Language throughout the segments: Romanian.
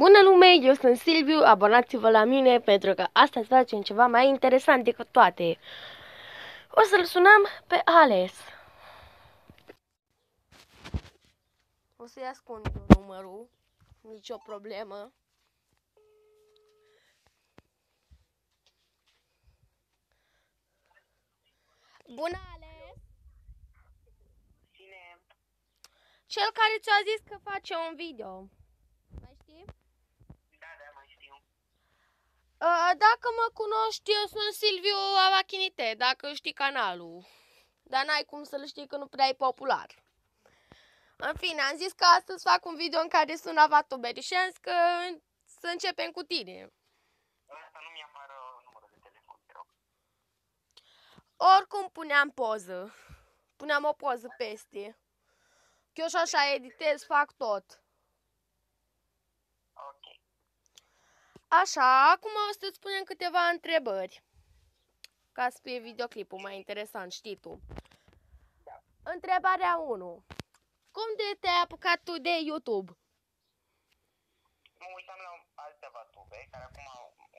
Bună lume, eu sunt Silviu, abonați-vă la mine pentru că astăzi facem ceva mai interesant decât toate. O să-l sunăm pe Ales. O să-i ascund numărul, nicio problemă. Bună, Ales! Cine? Cel care ți-a zis că face un video. Mai știi? Da, mai știu. Dacă mă cunoști, eu sunt Silviu Avachinite, dacă știi canalul. Dar n-ai cum să-l știi că nu prea e popular. În fine, am zis că astăzi fac un video în care sun avatuberi și am zis că să începem cu tine. Asta nu mi-apară numărul de telefon, te rog. Oricum puneam poză. Puneam o poză peste. Că eu și așa editez, fac tot. Ok. Așa, acum o să-ți punem câteva întrebări. Ca să fie videoclipul mai interesant, știi tu. Da. Întrebarea 1. Cum de te-ai apucat tu de YouTube? Mă uitam la alte avatube, care acum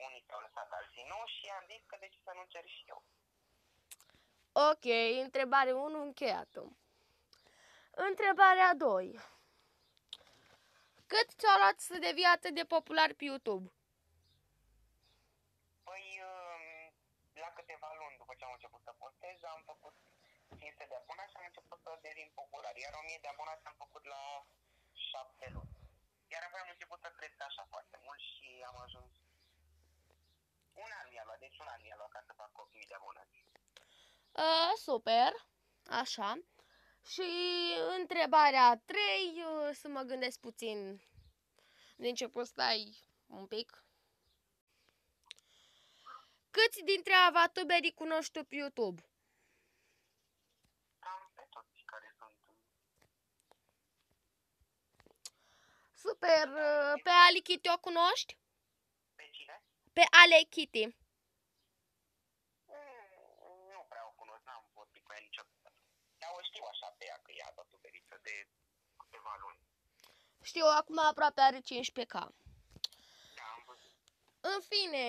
unii s-au lăsat, alții nu, și am zis că de ce să nu cer și eu. Ok, întrebare 1 încheiată. Întrebarea 2. Cât ți-a luat să devii atât de popular pe YouTube? Păi, la câteva luni după ce am început să postez, am făcut 500 de abonați și am început să devin popular. Iar 1000 de abonați am făcut la 7 luni. Iar apoi am început să cresc așa foarte mult și am ajuns... Un an mi-a luat, deci un an mi-a luat ca să fac 8000 de abonați. Super, așa. Și întrebarea 3, să mă gândesc puțin. De început stai un pic. Câți dintre avatuberii cunoști tu pe YouTube? Cam pe toți care sunt... Super, pe Ali Kitty o cunoști? Pe cine? Pe Ale Kitty. Nu prea o cunosc, n-am vorbit cu ea niciodată. Dar o știu așa pe ea, că e avatuberiță de câteva luni. Știu, acum aproape are 15k. Da, am văzut. În fine,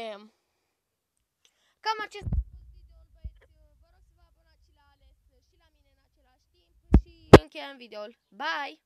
cam acest a fost videoul, băieți. Vă rog să vă abonați și la Ales și la mine în același timp și încheiem videoul. Bye!